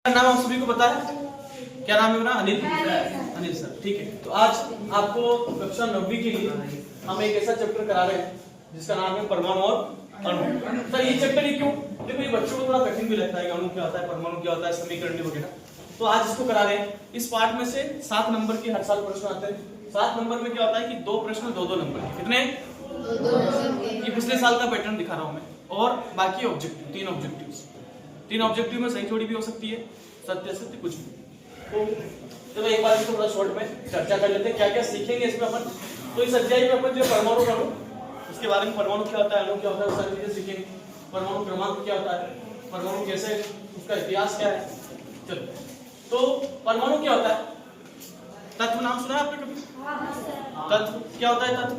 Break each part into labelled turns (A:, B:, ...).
A: नाम आप सभी को पता है, क्या नाम है मेरा? अनिल सर। ठीक है, तो आज आपको कक्षा 9वीं के लिए हम एक ऐसा चैप्टर करा रहे हैं जिसका नाम है परमाणु और अणु। सर ये चैप्टर ही क्यों? देखो ये बच्चों को थोड़ा कठिन भी लगता है, अणु क्या होता है, परमाणु क्या होता है, समीकरण वगैरह। तो आज इसको करा रहे हैं। इस पार्ट में से 7 नंबर के हर साल प्रश्न आते हैं। 7 नंबर में क्या होता है कि 2 प्रश्न 2-2 नंबर के। कितने? 2 ये पिछले साल का पैटर्न दिखा रहा हूं मैं। और बाकी ऑब्जेक्टिव, 3 ऑब्जेक्टिव में सही थोड़ी भी हो सकती है, सत्य असत्य कुछ भी। तो चलो एक बार इसको थोड़ा शॉर्ट में चर्चा कर लेते हैं, क्या क्या सीखेंगे इसमें अपन। तो इस अध्याय में अपन जो परमाणु अणु, उसके बारे में, परमाणु क्या होता है, अणु क्या होता है, वो सारी चीजें सीखेंगे। परमाणु क्रमांक क्या होता है, परमाणु कैसे, उसका इतिहास क्या है। चलो, तो परमाणु क्या होता है? तत्व नाम सुना है आपने कभी? तत्व क्या होता है? तत्व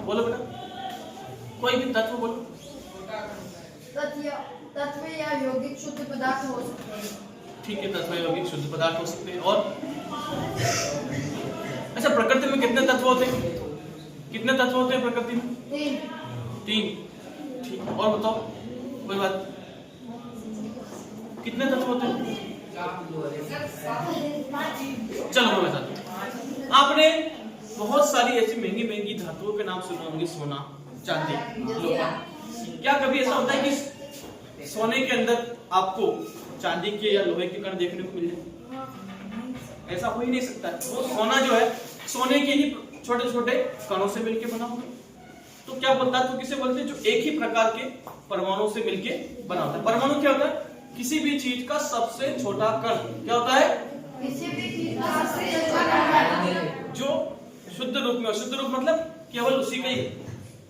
A: बोलो बेटा, कोई भी तत्व बोलो।
B: तत्व या यौगिक शुद्ध पदार्थ हो सकते हैं।
A: ठीक है, तत्व यौगिक शुद्ध पदार्थ हो सकते हैं। और अच्छा, प्रकृति में कितने तत्व होते हैं? कितने तत्व होते हैं प्रकृति में? 3। ठीक है, और बताओ कोई बात, कितने तत्व होते हैं? चलो मैं बताता हूं। आपने बहुत सारी ऐसी महंगी महंगी धातुओं के नाम सुने होंगे, सोना, चांदी, लोहा। क्या कभी ऐसा होता है कि सोने के अंदर आपको चांदी के या लोहे के कण देखने को मिल जाए? ऐसा हो ही नहीं सकता है। वो सोना जो है, सोने के ही छोटे छोटे कणों से मिलकर बना होगा। तो क्या बोलता है, तो किसे बोलते हैं, जो एक ही प्रकार के परमाणु से मिलकर बना होता है। परमाणु क्या होता है? किसी भी चीज का सबसे छोटा कण। क्या होता है?
B: किसी भी चीज का सबसे छोटा कण
A: जो शुद्ध रूप में, शुद्ध रूप मतलब केवल उसी का ही।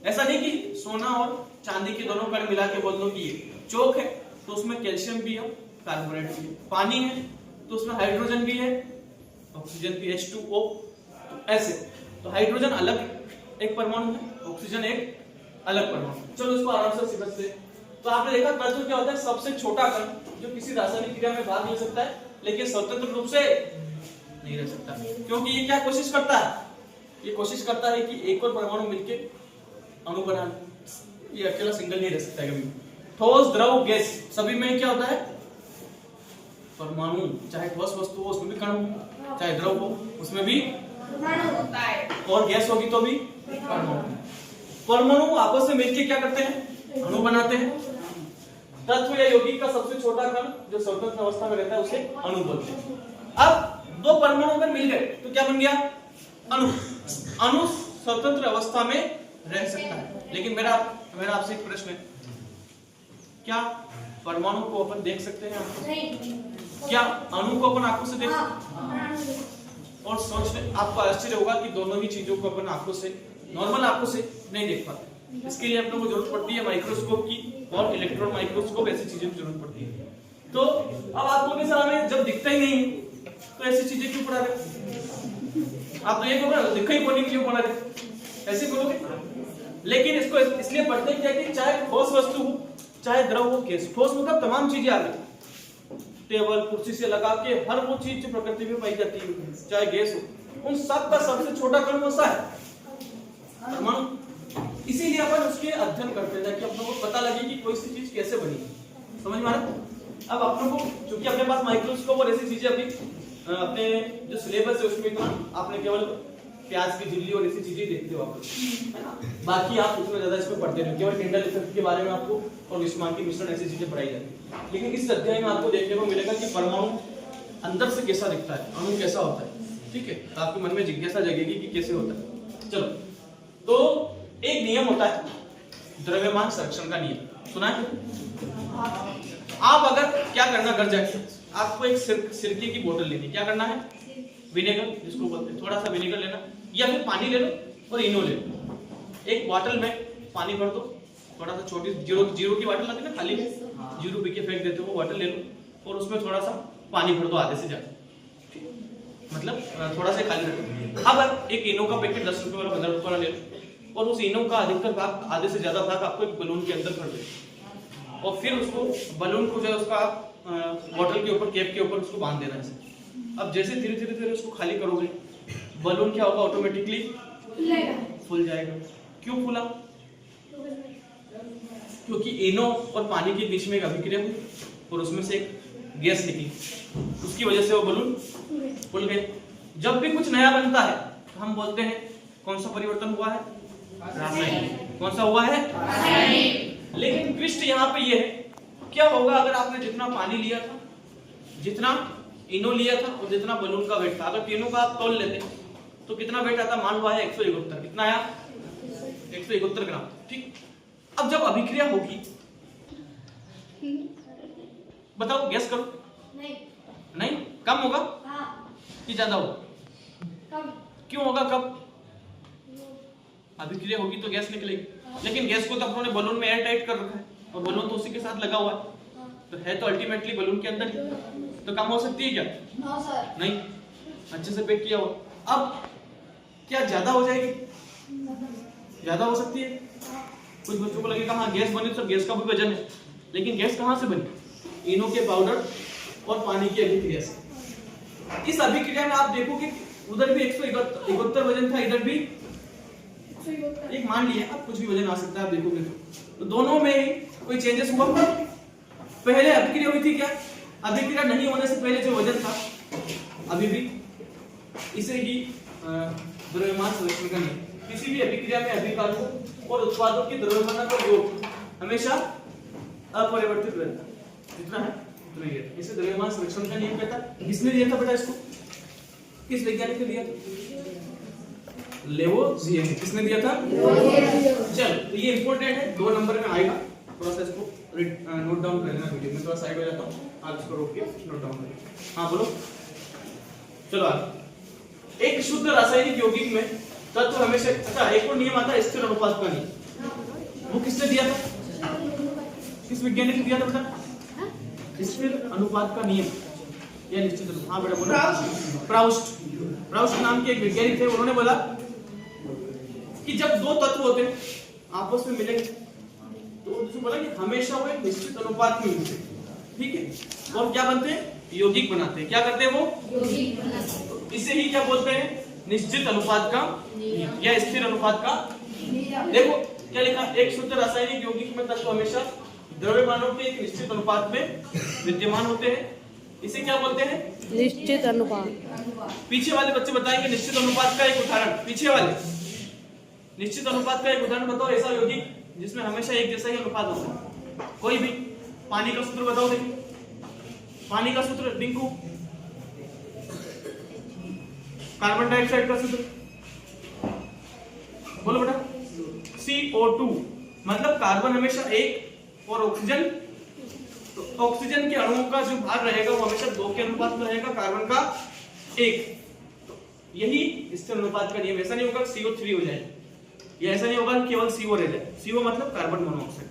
A: ऐसा नहीं कि सोना और चांदी के दोनों कण मिला के बोल दो कि ये चौक है तो उसमें कैल्शियम भी है, कार्बोनेट भी है। पानी है तो उसमें हाइड्रोजन भी है, ऑक्सीजन भी, H2O। तो ऐसे, तो हाइड्रोजन अलग एक परमाणु है, ऑक्सीजन एक अलग परमाणु। चलो इसको आराम से समझते हैं। तो आपने देखा तत्व क्या होता है? सबसे छोटा कण जो किसी रासायनिक क्रिया में भाग ले सकता है लेकिन स्वतंत्र रूप से नहीं रह सकता। क्योंकि ये क्या कोशिश करता है? ये कोशिश करता है कि एक और परमाणु मिलकर अणु बना ले। ये अकेला सिंगल नहीं रह सकता है कभी। ठोस, द्रव, गैस, सभी में क्या होता है? परमाणु। चाहे ठोस वस्तु हो उसमें भी कण हो, चाहे द्रव हो उसमें भी
B: परमाणु होता है,
A: और गैस होगी तो भी परमाणु। परमाणु आपस में मिलकर क्या करते हैं? अणु बनाते हैं। तत्व या यौगिक का सबसे छोटा कण जो स्वतंत्र अवस्था में रहता है उसे अणु बोलते हैं। अब 2 परमाणु अगर मिल गए तो क्या बन गया? अणु। अणु स्वतंत्र अवस्था में रह सकता है। लेकिन मेरा आपसे एक प्रश्न है, क्या परमाणु को अपन देख सकते हैं?
B: नहीं।
A: क्या अणु को अपन आंखों से देख सकते हैं? और सोचने आपको आश्चर्य होगा कि दोनों ही चीजों को अपन आंखों से, नॉर्मल आंखों से नहीं देख पाते। इसके लिए अपने को जरूरत पड़ती है माइक्रोस्कोप की और इलेक्ट्रॉन माइक्रोस्कोप, ऐसी चीजों की जरूरत पड़ती है। तो अब आप लोगों के सामने जब दिखता ही नहीं तो ऐसी चीजें क्यों पढ़ा रहे? आप तो ये बोल रहे दिखा ही कोई क्यों पढ़ा रहे, ऐसे बोलोगे। लेकिन इसको इसलिए पढ़ते क्या कि चाहे ठोस वस्तु हो, चाहे द्रव हो, गैस। ठोस मतलब तमाम चीजें आ गई, टेबल कुर्सी से लगा के हर वो चीज जो प्रकृति में पाई जाती है, चाहे गैस हो, उन सब का सबसे छोटा कण कौन सा है? परमाणु। इसीलिए अपन उसके अध्ययन करते हैं ताकि अपनों को पता लगे कि कोई सी चीज कैसे बनी। समझ में आ रहा है? अब अपनों को क्योंकि अपने पास माइक्रोस्कोप और ऐसी चीजें अभी अपने जो सिलेबस है उसमें आपने केवल प्याज की झिल्ली और ऐसी चीजें देखते हो आप, है ना? बाकी आप उतना ज्यादा इसमें पढ़ते नहीं, केवल टिंडल इफेक्ट के बारे में आपको और विस्मान की मिश्रण ऐसी चीजें पढ़ाई जाती है। लेकिन इस अध्याय में आपको देखने को मिलेगा कि परमाणु अंदर से कैसा दिखता है, अणु कैसा होता है। ठीक है, तो आपके मन में जिज्ञासा जगेगी कि कैसे होता है। चलो, तो एक नियम होता है द्रव्यमान संरक्षण का नियम, सुना है? आप अगर क्या करना, घर जाके आपको एक सिरके की बोतल लेनी। क्या करना है? विनेगर जिसको बोलते हैं, थोड़ा सा विनेगर लेना या फिर पानी ले लो और इनो ले लो। एक बोतल में पानी भर दो, थोड़ा सा छोटी जीरो की बोतल आती है ना, खाली 0 पी के फेंक देते हो, वो बोतल ले लो और उसमें थोड़ा सा पानी भर दो, आधे से ज्यादा, मतलब थोड़ा सा खाली रखो। अब एक इनो का पैकेट 10 रुपए वाला, 15 रुपए वाला ले लो और उस इनो का अधिकतर भाग, आधे से ज्यादा भाग आपको एक बलून के अंदर भर दो और फिर उसको बलून को जो है उसका बोतल के ऊपर, कैप के ऊपर उसको बांध देना है। अब जैसे धीरे धीरे उसको खाली करोगे, बलून क्या होगा? ऑटोमेटिकली फूल जाएगा। क्यों फूला? क्योंकि इनो और पानी के बीच में एक अभिक्रिया हुई और उसमें से एक गैस निकली, उसकी वजह से वो बलून फूल गए। जब भी कुछ नया बनता है तो हम बोलते हैं कौन सा परिवर्तन हुआ है? रासायनिक। कौन सा हुआ है? रासायनिक। लेकिन ट्विस्ट यहाँ पे ये है, क्या होगा अगर आपने जितना पानी लिया था, जितना इनो लिया था और जितना बलून का वेट था, अगर तीनों का आप तोल लेते तो कितना वेट आता? मान लो है 171। कितना आया? 171 ग्राम। ठीक। अब जब अभिक्रिया होगी, बताओ, गैस करो। नहीं, कम होगा कि ज्यादा होगा? क्यों होगा? कब अभिक्रिया होगी तो गैस निकलेगी, लेकिन गैस को तो अपनों ने बलून में एयर टाइट कर रखा है और बलून तो उसी के साथ लगा हुआ है, तो है तो अल्टीमेटली बलून के अंदर ही, तो कम हो सकती है क्या? नहीं, अच्छे से पैक किया हुआ। अब क्या ज्यादा हो जाएगी? ज्यादा हो सकती है। कुछ बच्चों को लगेगा हाँ गैस बनी तो गैस का भी वजन है, लेकिन गैस कहां से बनी? इनो के पाउडर और पानी की अभिक्रिया से। इस अभिक्रिया में आप देखोगे उधर भी 171 वजन था, इधर भी एक मान लिया, अब कुछ भी वजन आ सकता है, आप देखोगे तो दोनों में कोई चेंजेस हुआ? पहले अभिक्रिया हुई थी क्या? अभिक्रिया नहीं होने से पहले जो वजन था अभी भी, इसे ही द्रव्यमान संरक्षण का नियम। किसी भी अभिक्रिया में अभिकारकों और उत्पादों की द्रव्यमान का योग हमेशा अपरिवर्तित रहता है, जितना है उतना ही रहता है। इसे द्रव्यमान संरक्षण का नियम कहता है। किसने दिया था बेटा इसको? किस वैज्ञानिक ने दिया था? लेवोजिये ने। किसने दिया था? चलो, तो ये इंपॉर्टेंट है, 2 नंबर में आएगा, थोड़ा सा इसको नोट डाउन कर लेना। वीडियो में थोड़ा साइड हो जाता हूं, आप इसको रोक के नोट डाउन कर लेना। हां बोलो, चलो आगे। एक शुद्ध रासायनिक यौगिक में तत्व हमेशा, अच्छा एक और नियम आता है स्थिर अनुपात का नियम। वो किसने दिया था? किस वैज्ञानिक ने दिया था बेटा? स्थिर अनुपात का नियम या निश्चित अनुपात। हां बेटा बोलो। प्राउस्ट नाम के एक वैज्ञानिक थे, उन्होंने बोला कि जब 2 तत्व होते हैं आपस में मिलेंगे तो उसने बोला कि हमेशा वो एक निश्चित अनुपात में मिलते हैं। ठीक है, और क्या बनते हैं? यौगिक बनाते हैं। क्या करते हैं वो? यौगिक बनाते हैं। इसे ही क्या बोलते हैं? निश्चित अनुपात का या स्थिर अनुपात का। देखो क्या लिखा, एक शुद्ध रासायनिक यौगिक में तत्व हमेशा द्रव्यमानों के एक निश्चित अनुपात में विद्यमान होते हैं। इसे क्या बोलते हैं?
C: निश्चित अनुपात।
A: पीछे वाले बच्चे बताएंगे निश्चित अनुपात का एक उदाहरण। पीछे वाले निश्चित अनुपात का एक उदाहरण बताओ, ऐसा यौगिक जिसमें हमेशा एक जैसा ही अनुपात होता है। कोई भी। पानी का सूत्र बताओ, देखिए पानी का सूत्र डिंकू। कार्बन डाइऑक्साइड का सूत्र बोलो बेटा। CO2, मतलब कार्बन हमेशा एक और ऑक्सीजन, तो ऑक्सीजन के अणुओं का जो भाग रहेगा वो हमेशा 2 के अनुपात में रहेगा, कार्बन का 1। तो यही स्थिर अनुपात का नियम। ऐसा नहीं होगा CO3 हो जाए, या ऐसा नहीं होगा केवल CO रह जाए। CO मतलब कार्बन मोनोऑक्साइड।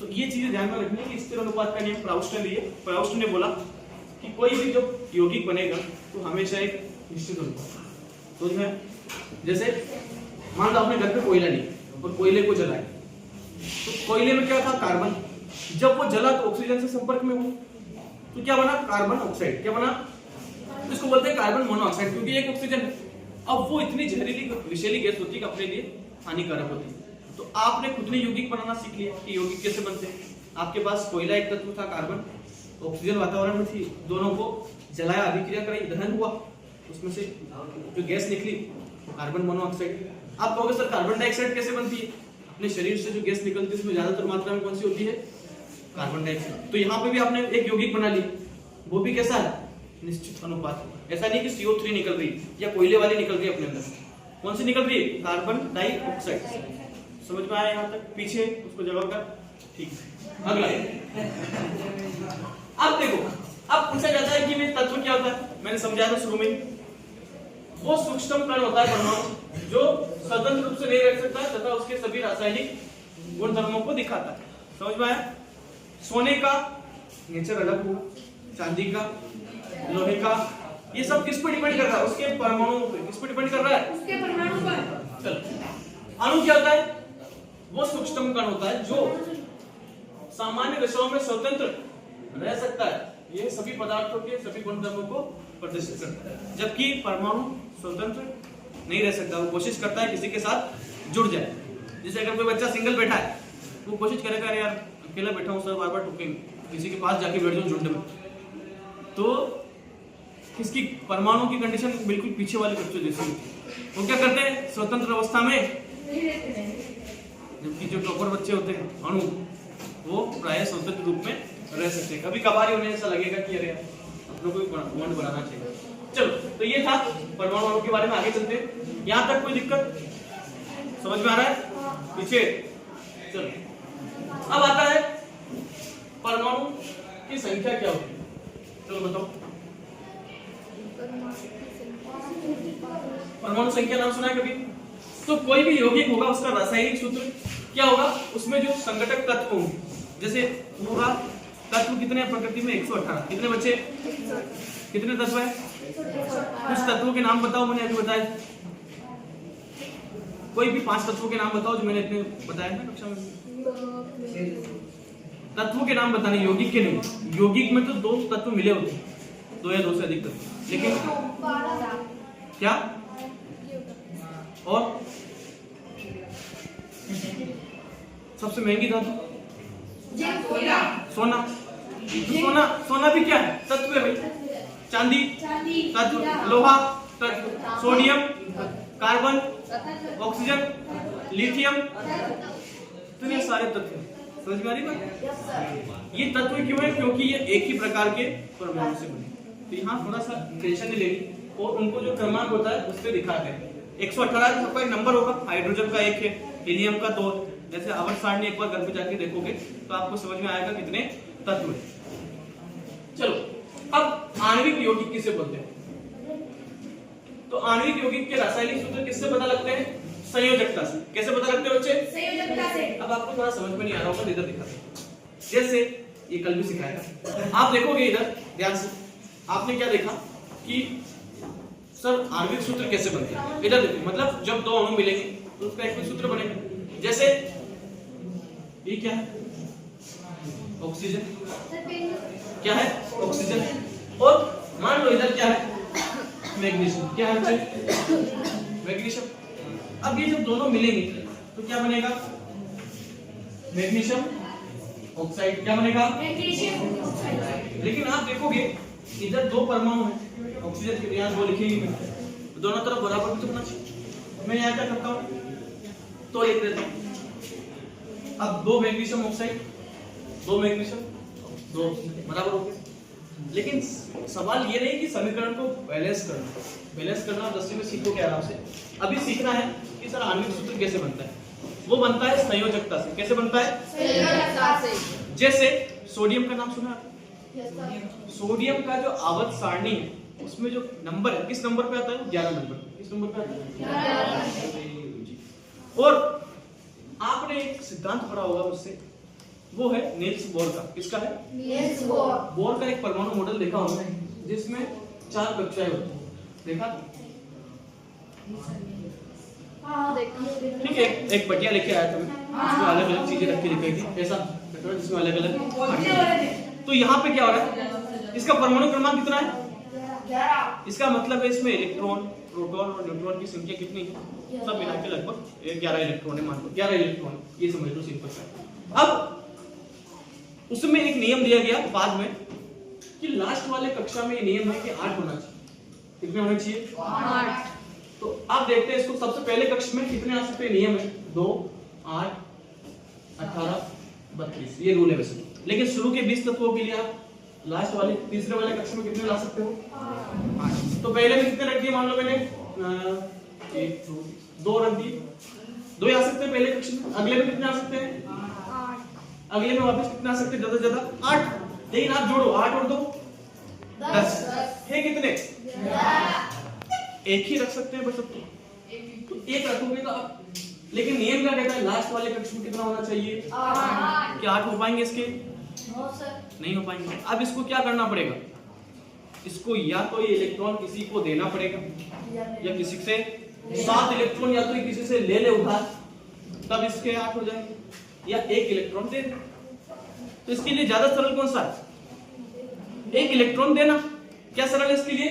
A: तो ये चीजें ध्यान में रखनी है कि स्थिर अनुपात का नियम प्राउस्ट ने लिए। प्राउस्ट ने बोला कि कोई भी जो यौगिक बनेगा तो हमेशा एक निश्चित अनुपात। तो जैसे मान लो आपने घर पे कोयला लिया और कोयले को जलाया, तो कोयले में क्या था? कार्बन। जब वो जला तो ऑक्सीजन से संपर्क में हुआ, तो क्या बना? Carbon oxide. क्या बना? इसको बोलते हैं कार्बन मोनोऑक्साइड, क्योंकि एक ऑक्सीजन है। अब वो इतनी जहरीली विषैली गैस होती है, अपने लिए हानिकारक होती है। तो आपने खुद ने यौगिक बनाना सीख लिया कि यौगिक कैसे बनते हैं। आपके पास कोयला एक तत्व था, कार्बन, ऑक्सीजन वातावरण में थी, दोनों को जलाया, अभिक्रिया कराई, दहन हुआ, उसमें से जो गैस निकली कार्बन मोनोऑक्साइड। आप कहोगे सर कार्बन डाइऑक्साइड कैसे बनती है? अपने शरीर से जो गैस निकलती है उसमें ज्यादातर मात्रा में कौन सी होती है? Carbon dioxide. तो यहाँ पे भी आपने एक यौगिक बना लिया, वो भी कैसा है? निश्चित अनुपात। ऐसा नहीं कि CO3 निकल रही या कोयले वाली निकल रही है अपने अंदर। कौन सी निकल रही है? Carbon dioxide. समझ में आया यहाँ तक? पीछे उसको जवाब कर। ठीक है, अगला। अब देखो, अब पूछा जाता है कि वे तत्व क्या होता है? मैंने समझाया था शुरू में, वो सूक्ष्म कण होता है परमाणु, जो स्वतंत्र रूप से नहीं रह सकता है तथा उसके सभी रासायनिक गुणधर्मों को दिखाता है। समझ में आया? सोने का नेचर अलग होगा, चांदी का, लोहे का, ये सब किस पर डिपेंड कर रहा है? उसके परमाणुओं पे। किस पर डिपेंड कर रहा है?
B: उसके परमाणु पर।
A: चलो, अणु क्या होता है? वो सूक्ष्म कण होता है जो सामान्य दशाओं में स्वतंत्र रह सकता है। ये सभी पदार्थों के सभी गुणधर्मों को प्रदर्शित करता है, जबकि परमाणु स्वतंत्र नहीं रह सकता। वो कोशिश करता है किसी के साथ जुड़ जाए। जैसे अगर कोई बच्चा सिंगल बैठा है, वो कोशिश करेगा यार अकेला बैठा हूं सर, बार बार टूकेंगे, किसी के पास जाके बैठ जाऊं झुंड में, तो इसकी परमाणु की कंडीशन बिल्कुल पीछे वाले कक्षों जैसी होती है। वो क्या करते हैं, स्वतंत्र अवस्था में, जबकि जो टॉपर बच्चे होते हैं अणु, वो प्राय स्वतंत्र रूप में रह सकते हैं। कभी कभार उन्हें ऐसा लगेगा कि अरे अपनों को बॉन्ड बनाना चाहिए। चलो, तो ये था परमाणु अणु के बारे में। आगे चलते हैं। यहाँ तक कोई दिक्कत समझ में आ रहा है? पीछे चलो, अब आता है परमाणु की संख्या क्या होती है। चलो बताओ, परमाणु संख्या नाम सुना है कभी? तो कोई भी यौगिक होगा, उसका रासायनिक सूत्र क्या होगा, उसमें जो संघटक तत्व होंगे, जैसे होगा तत्व कितने हैं प्रकृति में, 118। कितने बच्चे, कितने तत्व है? कुछ तत्वों के नाम बताओ, मैंने अभी बताया। कोई भी 5 तत्वों के नाम बताओ जो मैंने इतने बताया था कक्षा में। तत्वों के नाम बताने, यौगिक के नहीं। यौगिक में तो 2 तत्व मिले होते हैं, 2 या 2 से अधिक तत्व, लेकिन क्या और सबसे महंगी धातु सोना। सोना, सोना भी क्या है, तत्व है भाई। चांदी तत्व, लोहा तत्व, सोडियम, कार्बन, ऑक्सीजन, लिथियम, इतने सारे तत्व। समझ में आ रही बात? ये तत्व क्यों है? क्योंकि ये एक ही प्रकार के परमाणु से बने। तो यहाँ थोड़ा सा टेंशन नहीं लेनी, और उनको जो क्रमांक होता है उस पर दिखाते हैं। 118 सबका एक नंबर होगा, हाइड्रोजन का 1 है, हीलियम का 2। जैसे आवर्त सारणी एक बार घर पे जाके देखोगे तो आपको समझ में आएगा कितने तत्व है। चलो, अब आणविक यौगिक किसे बोलते हैं? तो आणविक यौगिक के रासायनिक सूत्र किससे पता लगते हैं? संयोजकता से। कैसे पता लगते हैं बच्चे?
B: संयोजकता से।
A: अब आपको थोड़ा समझ में नहीं आ रहा होगा, इधर दिखा दे। जैसे ये कल भी सिखाया था, आप देखोगे इधर ध्यान से, आपने क्या देखा कि सर आणविक सूत्र कैसे बनते हैं? इधर देखो, मतलब जब 2 अणु मिलेंगे तो उसका एक सूत्र बनेगा। जैसे ये क्या है, ऑक्सीजन। क्या है, ऑक्सीजन। और मान लो इधर क्या है, मैग्नीशियम। क्या है बच्चे, मैग्नीशियम। अब ये जब दोनों मिलेंगे तो क्या बनेगा, मैग्नीशियम ऑक्साइड। क्या बनेगा,
B: मैग्नीशियम ऑक्साइड।
A: लेकिन आप देखोगे इधर 2 परमाणु हैं ऑक्सीजन के, यहाँ 2 लिखेंगे मैं, दोनों तरफ बराबर भी तो होना चाहिए। मैं यहाँ क्या करता हूँ, तो लिख देता हूँ। अब 2 मैग्नीशियम ऑक्साइड, 2 मैग्नीशियम, 2 बराबर हो गए। लेकिन सवाल ये नहीं कि समीकरण को बैलेंस करना। बैलेंस करना 10वीं में सीखोगे आराम से। अभी सीखना है कि सर आणविक सूत्र कैसे बनता है। वो बनता है संयोजकता से। कैसे बनता है?
B: संयोजकता से।
A: जैसे सोडियम का नाम सुना आपने? सोडियम का जो आवर्त सारणी है उसमें जो नंबर है, किस नंबर पे आता है? 11 नंबर। किस नंबर पे आता है? और आपने एक सिद्धांत पढ़ा होगा उससे, वो है नील्स बोर का। किसका है?
B: Niels Bohr.
A: बोर का एक परमाणु मॉडल देखा होगा जिसमें 4 कक्षाएं होती हैं। देखा? ठीक है, एक पटिया लेके आया था मैं, उसमें अलग अलग चीजें रख के दिखाई थी, ऐसा जिसमें अलग अलग। तो यहाँ पे क्या हो रहा है, इसका परमाणु क्रमांक कितना है?
B: 11।
A: इसका मतलब है इसमें इलेक्ट्रॉन, प्रोटॉन और न्यूट्रॉन की संख्या कितनी है? सब मिला के लगभग 11 इलेक्ट्रॉन है, मान लो 11 इलेक्ट्रॉन, ये समझ लो सिंपल सा। अब उसमें एक नियम दिया गया बाद में कि लास्ट वाले कक्षा में ये नियम है कि 8 होना चाहिए। कितने होने चाहिए? 8। तो आप देखते हैं इसको, सबसे पहले कक्ष में कितने आ सकते हैं? नियम है 2, 8, 18, 32, ये रूल है वैसे। लेकिन शुरू के 20 तत्वों के लिए आप लास्ट वाले तीसरे वाले कक्ष में कितने ला सकते हो? 8। तो पहले में कितने रख दिए? मान लो मैंने 1, 2 रख दिए, 2 आ सकते हैं पहले कक्ष में। अगले में कितने आ सकते हैं? 8। अगले में वापस कितने आ सकते हैं? ज्यादा से ज्यादा 8। लेकिन आप जोड़ो 8 और 2 10 है कितने? एक ही रख सकते हैं बस सब तो एक रखोगे तो आप, लेकिन नियम क्या कहता है? लास्ट वाले कक्ष में कितना होना चाहिए? 8। क्या 8 हो पाएंगे इसके? नहीं हो पाएंगे। अब इसको क्या करना पड़ेगा? इसको या तो ये इलेक्ट्रॉन किसी को देना पड़ेगा या किसी से 7 इलेक्ट्रॉन या तो ये किसी से ले ले उधार, तब इसके 8 हो जाएंगे, या 1 इलेक्ट्रॉन दे दे। तो इसके लिए ज्यादा सरल कौन सा है? 1 इलेक्ट्रॉन देना। क्या सरल है इसके लिए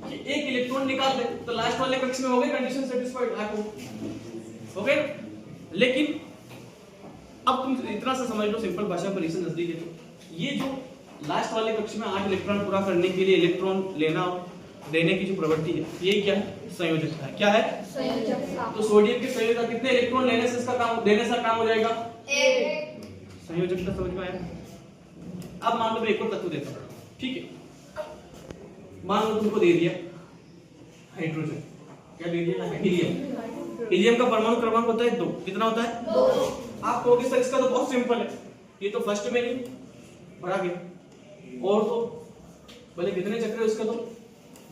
A: कि 1 इलेक्ट्रॉन निकाल दे तो लास्ट वाले कक्ष में हो गए, कंडीशन सेटिस्फाइड, 8 हो गए। लेकिन अब तुम इतना सा समझ लो, सिंपल भाषा पर इसे नजदीक है, तो ये जो लास्ट वाले कक्ष में 8 इलेक्ट्रॉन पूरा करने के लिए इलेक्ट्रॉन लेना और देने की जो प्रवृत्ति है, ये क्या है? संयोजकता है। क्या है?
B: संयोजकता।
A: तो सोडियम की संयोजकता कितने इलेक्ट्रॉन लेने से इसका काम, देने से काम हो जाएगा?
B: 1।
A: संयोजकता समझ में आया? अब मान लो मैं एक और तत्व देता हूं, ठीक है? मान लो तुमको दे दिया हाइड्रोजन, क्या दे दिया? हीलियम। हीलियम का परमाणु क्रमांक होता है 2। कितना होता है? 2। आप कहोगे सर इसका तो बहुत सिंपल है, ये तो फर्स्ट में नहीं भरा गया, और तो भले कितने चक्र है उसका, तो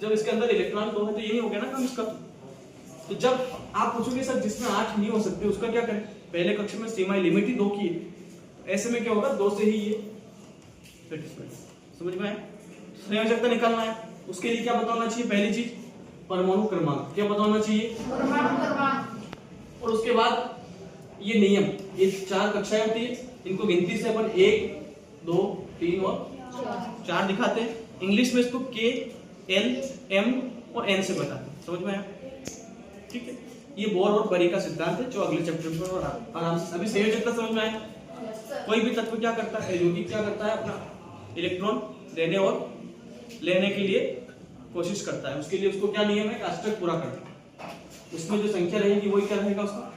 A: जब इसके अंदर इलेक्ट्रॉन 2 है तो ये नहीं हो गया ना काम इसका। तो जब आप पूछोगे सर जिसमें 8 नहीं हो सकते उसका क्या करें? पहले कक्ष में सीमा लिमिट ही 2 की है, ऐसे में क्या होगा? 2 से ही ये सेटिस्फाइड। समझ में आया? संयोजकता निकालना है, उसके लिए क्या बताना चाहिए? पहली चीज परमाणु क्रमांक। क्या बताना चाहिए?
B: परमाणु क्रमांक।
A: और उसके बाद ये नियम, ये 4 कक्षाएं होती है, इनको गिनती से अपन 1 2 3 और 4 दिखाते हैं। इंग्लिश में इसको K L M और N से बताते हैं। समझ में आया? ठीक है, ये बोर और बरी का सिद्धांत है जो अगले चैप्टर में और आराम से। अभी संयोजकता समझ में आया? कोई भी तत्व क्या करता है? यौगिक क्या करता है? अपना इलेक्ट्रॉन देने और लेने के लिए कोशिश करता है। उसके लिए उसको क्या नियम है? अष्टक पूरा करना है। उसमें जो संख्या रहेगी वही क्या रहेगा उसका?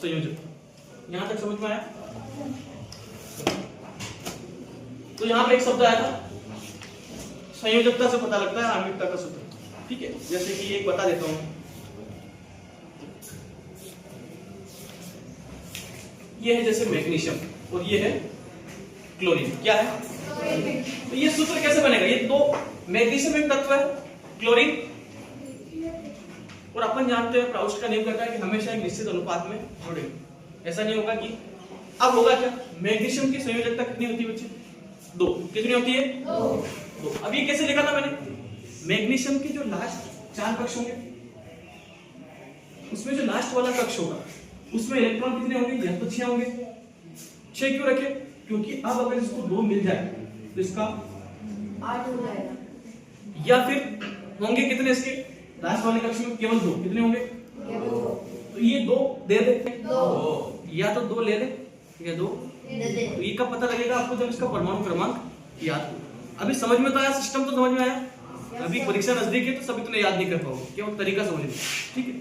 A: संयोजक। यहां तक समझ में आया? तो यहां पे एक शब्द आया था, संयोजकता से पता लगता है आणविकता का सूत्र। ठीक है, जैसे कि एक बता देता हूं, ये है जैसे मैग्नीशियम और ये है क्लोरीन। क्या है? तो ये सूत्र कैसे बनेगा? ये दो, मैग्नीशियम एक तत्व है, क्लोरीन, और अपन जानते हैं प्राउस्ट का नियम कहता है कि हमेशा एक निश्चित अनुपात में जोड़ेंगे। ऐसा नहीं होगा कि अब होगा क्या? मैग्नीशियम की संयोजकता कितनी होती है बच्चे? 2। कितनी होती है? 2। अब ये कैसे लिखा था मैंने? मैग्नीशियम के जो लास्ट 4 कक्ष होंगे, उसमें जो लास्ट वाला कक्ष होगा उसमें इलेक्ट्रॉन कितने होंगे? या तो 6 होंगे। 6 क्यों रखे? क्योंकि अब अगर इसको 2 मिल जाए तो इसका
B: 8 हो जाएगा।
A: या फिर होंगे कितने इसके लास्ट वाले कक्ष में? केवल 2। कितने होंगे? तो ये 2 दे देते हैं, 2 या तो 2 ले ले या 2
B: दे दे।
A: तो ये कब पता लगेगा आपको? जब इसका परमाणु क्रमांक याद हो। अभी समझ में तो आया, सिस्टम तो समझ में आया। अभी परीक्षा नजदीक है तो सब इतने याद नहीं कर पाओगे, केवल तरीका समझ में। ठीक है,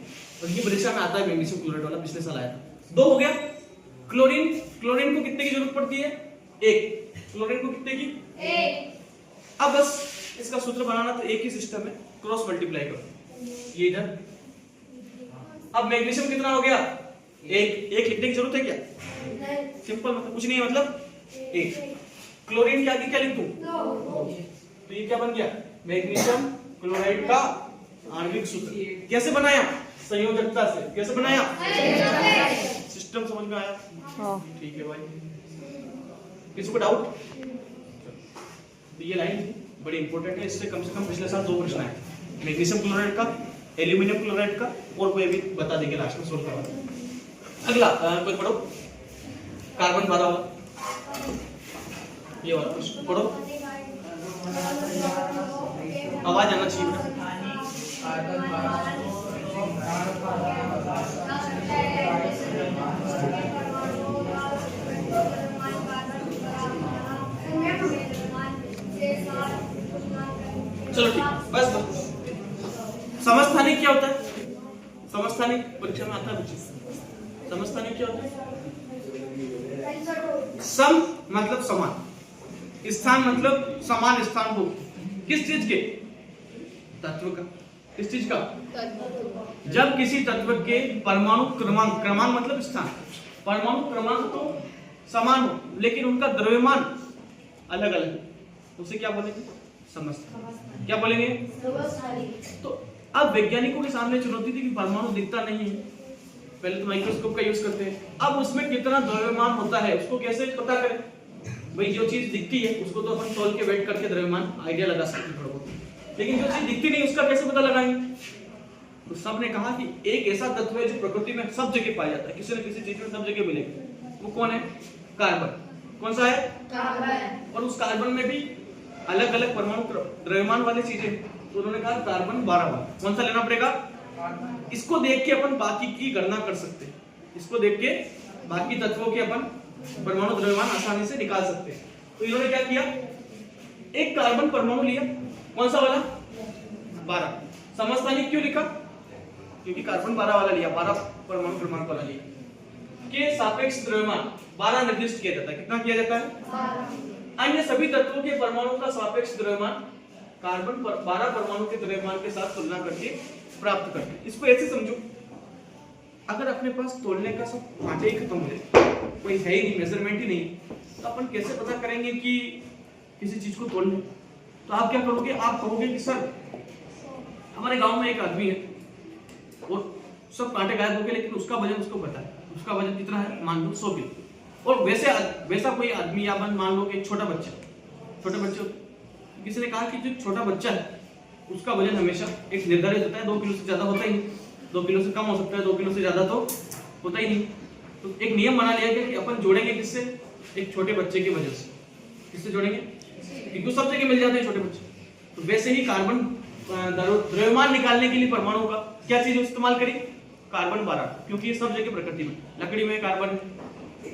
A: और ये परीक्षा में आता है मैग्नीशियम क्लोराइड वाला, पिछले साल आया था। 2 हो गया। क्लोरीन, क्लोरीन को कितने की जरूरत पड़ती है? 1। क्लोरीन को कितने की?
B: 1।
A: अब बस इसका सूत्र बनाना तो एक ही सिस्टम है, क्रॉस मल्टीप्लाई करो ये इधर। अब मैग्नीशियम कितना हो गया? 1 लिखने की जरूरत है क्या? सिंपल, मतलब कुछ नहीं है, मतलब 1। क्लोरीन के आगे क्या लिख दूं? तो ये क्या बन गया? मैग्नीशियम क्लोराइड का आणविक सूत्र। कैसे बनाया? संयोजकता से। कैसे बनाया? सिस्टम समझ में आया?
C: हाँ।
A: ठीक है भाई, किसी को डाउट? ये लाइन बड़ी इंपॉर्टेंट है, इससे कम से कम पिछले साल 2 प्रश्न आए, मैग्नीशियम क्लोराइड का, एल्यूमिनियम क्लोराइड का, और कोई भी बता देंगे लास्ट में सोल्व करवा देंगे। अगला कोई पढ़ो, कार्बन 12 वाला, ये वाला प्रश्न पढ़ो। आवाज आना चाहिए। चलो ठीक, बस समस्थानिक क्या होता है? समस्थानिक परीक्षा में आता है बच्चे। समस्थानिक क्या होता है? सम मतलब समान, स्थान मतलब समान स्थान हो। किस चीज के? तत्व का। किस चीज का? जब किसी तत्व के परमाणु क्रमांक, क्रमांक मतलब स्थान, परमाणु क्रमांक तो समान हो लेकिन उनका द्रव्यमान अलग अलग, उसे क्या बोलेंगे? समस्थानिक। क्या बोलेंगे? तो अब वैज्ञानिकों के सामने चुनौती थी कि परमाणु दिखता नहीं है, पहले तो माइक्रोस्कोप का यूज करते हैं, अब उसमें कितना द्रव्यमान होता है उसको कैसे पता करें? भाई जो चीज दिखती है उसको तो अपन तौल के वेट करके द्रव्यमान आइडिया लगा सकते हैं थोड़ा बहुत, लेकिन जो चीज दिखती नहीं उसका कैसे पता लगाएंगे? तो सब ने कहा कि एक ऐसा तत्व है जो प्रकृति में सब जगह पाया जाता है, किसी न किसी चीज में सब जगह मिलेगा। वो कौन है? कार्बन। कौन सा है?
B: कार्बन।
A: और उस कार्बन में भी अलग अलग परमाणु द्रव्यमान वाली चीजें, तो उन्होंने कहा कार्बन 12 वाला। कौन सा लेना पड़ेगा? इसको देख के अपन बाकी की गणना कर सकते हैं, इसको देख के बाकी तत्वों के अपन परमाणु द्रव्यमान आसानी से निकाल सकते हैं। तो इन्होंने क्या किया, एक कार्बन परमाणु लिया, कौन सा वाला, 12। समस्थानिक क्यों लिखा, क्योंकि कार्बन 12 वाला लिया, 12 परमाणु क्रमांक वाला लिया। के सापेक्ष द्रव्यमान 12 निर्दिष्ट किया जाता है। कितना किया जाता है, अन्य सभी तत्वों के परमाणु का सापेक्ष द्रव्यमान कार्बन 12 परमाणु के द्रव्यमान के साथ तुलना करके प्राप्त करते हैं। इसको ऐसे समझो, अगर अपने पास तोलने का सब कांटे ही खत्म हो जाए, कोई है ही नहीं, मेजरमेंट ही नहीं, तो अपन कैसे पता करेंगे कि किसी चीज को तोलने। तो आप क्या करोगे, आप कहोगे कि सर हमारे गांव में एक आदमी है, वो सब कांटे गायब हो गए, लेकिन उसका वजन उसको पता है, उसका वजन कितना है, मान लो 100 किलो। और वैसा कोई आदमी, या मान लो एक छोटे बच्चे, किसी ने कहा कि जो छोटा बच्चा है उसका वजन हमेशा एक निर्धारित होता है, 2 किलो से ज्यादा होता ही नहीं, 2 किलो से कम हो सकता है, 2 किलो से ज्यादा तो होता ही नहीं। तो एक नियम बना लिया गया कि अपन जोड़ेंगे किससे, एक छोटे बच्चे की वजह से। किससे जोड़ेंगे, क्योंकि सब जगह मिल जाते हैं छोटे बच्चे। तो वैसे ही कार्बन द्रव्यमान निकालने के लिए परमाणु का क्या चीज इस्तेमाल करी, कार्बन 12, क्योंकि ये सब जगह प्रकृति में, लकड़ी में कार्बन,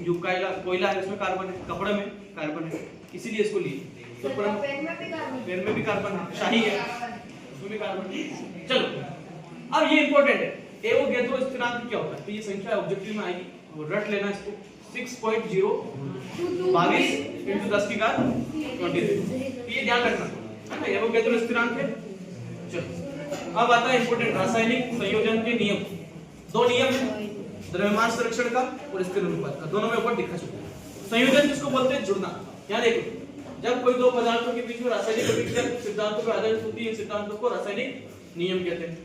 A: जो कोयला है उसमें कार्बन है, कपड़े में कार्बन है, इसीलिए इसको लिए। तो पेन में भी कार्बन है, शाही है उसमें भी कार्बन है। चलो अब ये इंपॉर्टेंट है, एवोगैड्रो स्थिरांक क्या होता है, तो ये संख्या ऑब्जेक्टिव में आएगी, वो रट लेना इसको, 6.022 × 10⁻23, ये ध्यान रखना, तो एवोगैड्रो स्थिरांक है। चलो अब आता है इंपॉर्टेंट रासायनिक संयोजन के नियम। 2 नियम है, द्रव्यमान संरक्षण का और स्थिर अनुपात का, दोनों में ऊपर दिखा चुका है। संयोजन किसको बोलते हैं, जुड़ना। यहाँ देखो, जब कोई दो पदार्थों के बीच में रासायनिक अभिक्रिया सिद्धांतों पर आधारित होती है, सिद्धांतों को रासायनिक नियम कहते हैं।